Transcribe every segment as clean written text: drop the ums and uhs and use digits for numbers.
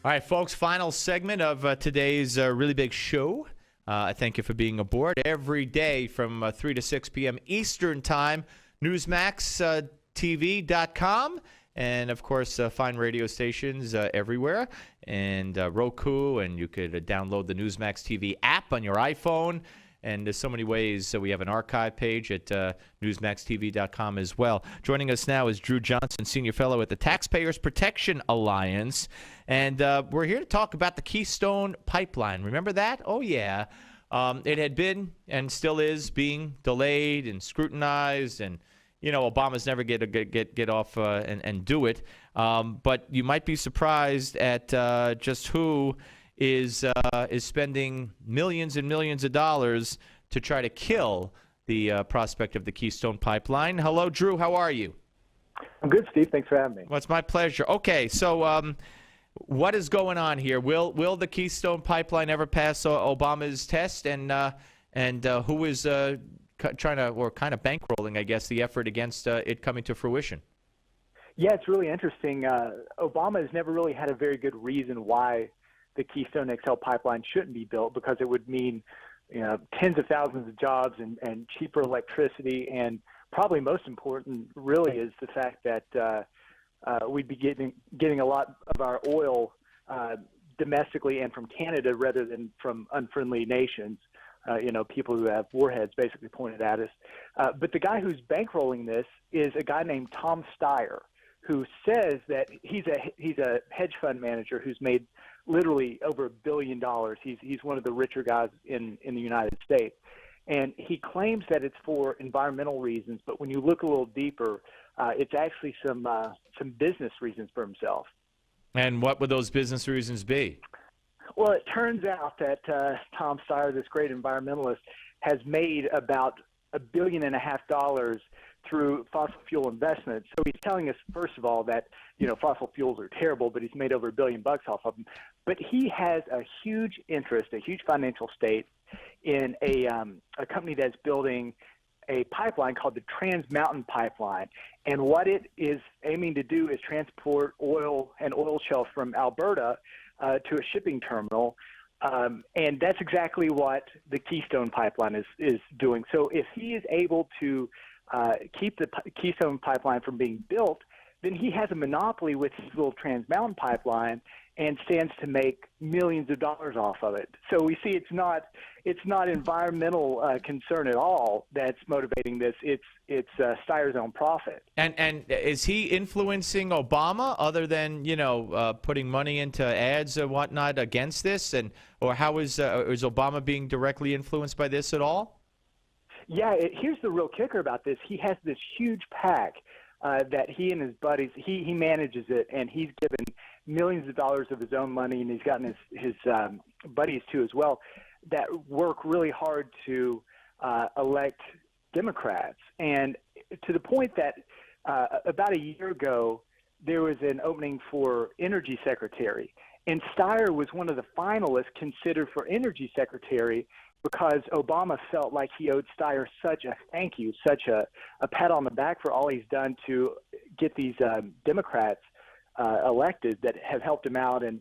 All right, folks, final segment of today's really big show. I thank you for being aboard every day from 3 to 6 p.m. Eastern Time, NewsmaxTV.com, and, of course, fine radio stations everywhere, and Roku, and you could download the Newsmax TV app on your iPhone. And there's so many ways. So we have an archive page at NewsmaxTV.com as well. Joining us now is Drew Johnson, Senior Fellow at the Taxpayers Protection Alliance. And we're here to talk about the Keystone Pipeline. Remember that? Oh, yeah. It had been and still is being delayed and scrutinized. And, you know, Obama's never get off and do it. But you might be surprised at just who is spending millions and millions of dollars to try to kill the prospect of the Keystone Pipeline. Hello, Drew. How are you? I'm good, Steve. Thanks for having me. Well, it's my pleasure. Okay, so what is going on here? Will the Keystone Pipeline ever pass Obama's test? And who is trying to, or kind of bankrolling, I guess, the effort against it coming to fruition? Yeah, it's really interesting. Obama has never really had a very good reason why the Keystone XL pipeline shouldn't be built, because it would mean, tens of thousands of jobs and cheaper electricity. And probably most important really is the fact that we'd be getting a lot of our oil domestically and from Canada rather than from unfriendly nations, people who have warheads basically pointed at us. But the guy who's bankrolling this is a guy named Tom Steyer, who says that he's a hedge fund manager who's made literally over $1 billion. He's one of the richer guys in the United States. And he claims that it's for environmental reasons, but when you look a little deeper, it's actually some business reasons for himself. And what would those business reasons be? Well, it turns out that Tom Steyer, this great environmentalist, has made about $1.5 billion through fossil fuel investments. So he's telling us, first of all, that fossil fuels are terrible, but he's made over $1 billion off of them. But he has a huge interest, a huge financial stake in a company that's building a pipeline called the Trans Mountain Pipeline. And what it is aiming to do is transport oil and oil shale from Alberta to a shipping terminal. And that's exactly what the Keystone Pipeline is doing. So if he is able to keep the Keystone Pipeline from being built, then he has a monopoly with his little Trans Mountain Pipeline and stands to make millions of dollars off of it. So we see it's not environmental concern at all that's motivating this. It's Steyer's own profit. And is he influencing Obama other than putting money into ads or whatnot against this, or how is Obama being directly influenced by this at all? Yeah, here's the real kicker about this. He has this huge PAC that he and his buddies, he manages it, and he's given millions of dollars of his own money, and he's gotten his buddies too as well, that work really hard to elect Democrats. And to the point that about a year ago, there was an opening for energy secretary, and Steyer was one of the finalists considered for energy secretary, because Obama felt like he owed Steyer such a thank you, such a pat on the back for all he's done to get these Democrats elected that have helped him out and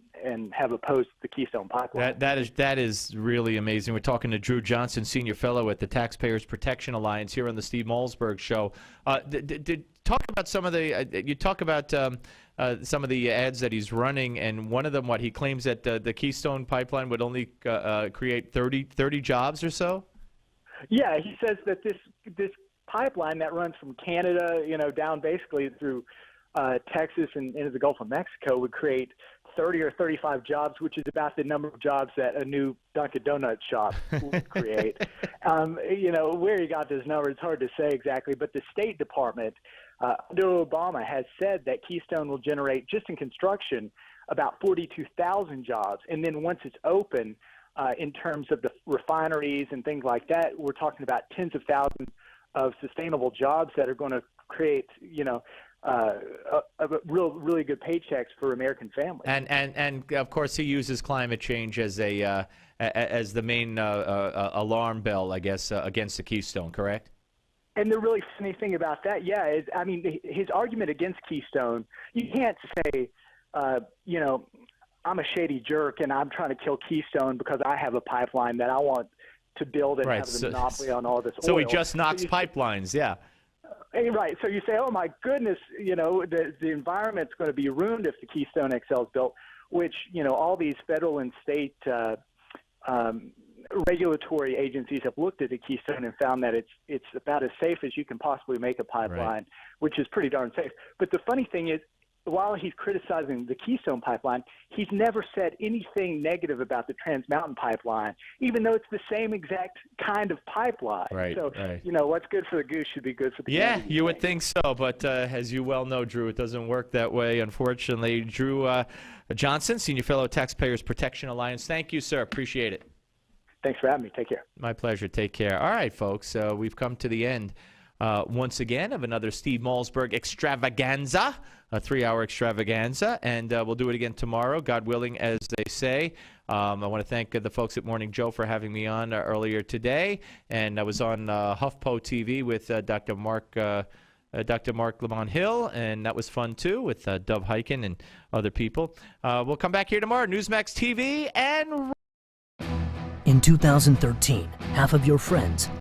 have opposed the Keystone Pipeline. That is really amazing. We're talking to Drew Johnson, Senior Fellow at the Taxpayers Protection Alliance here on the Steve Malzberg Show. Talk about some of the you talk about some of the ads that he's running, and one of them, he claims that the Keystone Pipeline would only create 30 jobs or so? Yeah, he says that this pipeline that runs from Canada, down basically through Texas and into the Gulf of Mexico would create 30 or 35 jobs, which is about the number of jobs that a new Dunkin' Donuts shop would create. Where he got this number, it's hard to say exactly, but the State Department under Obama has said that Keystone will generate, just in construction, about 42,000 jobs. And then once it's open, in terms of the refineries and things like that, we're talking about tens of thousands of sustainable jobs that are going to create, really good paychecks for American families. And of course, he uses climate change as as the main alarm bell, I guess, against the Keystone, correct? And the really funny thing about that, is, his argument against Keystone, you can't say, I'm a shady jerk and I'm trying to kill Keystone because I have a pipeline that I want to build and have the monopoly on all this oil. So he just knocks pipelines, yeah. Right. So you say, oh, my goodness, the environment's going to be ruined if the Keystone XL is built, which, all these federal and state regulatory agencies have looked at the Keystone and found that it's about as safe as you can possibly make a pipeline, right, which is pretty darn safe. But the funny thing is, while he's criticizing the Keystone pipeline, he's never said anything negative about the Trans Mountain pipeline, even though it's the same exact kind of pipeline. Right, so, right. What's good for the goose should be good for the gander. gander. You would think so, but as you well know, Drew, it doesn't work that way, unfortunately. Drew Johnson, Senior Fellow at Taxpayers Protection Alliance. Thank you, sir. Appreciate it. Thanks for having me. Take care. My pleasure. Take care. All right, folks, we've come to the end once again of another Steve Malzberg extravaganza, a 3-hour extravaganza, and we'll do it again tomorrow, God willing, as they say. I want to thank the folks at Morning Joe for having me on earlier today, and I was on HuffPo TV with Dr. Mark Lamont Hill, and that was fun too with Dov Hiken and other people. We'll come back here tomorrow, Newsmax TV, and in 2013, half of your friends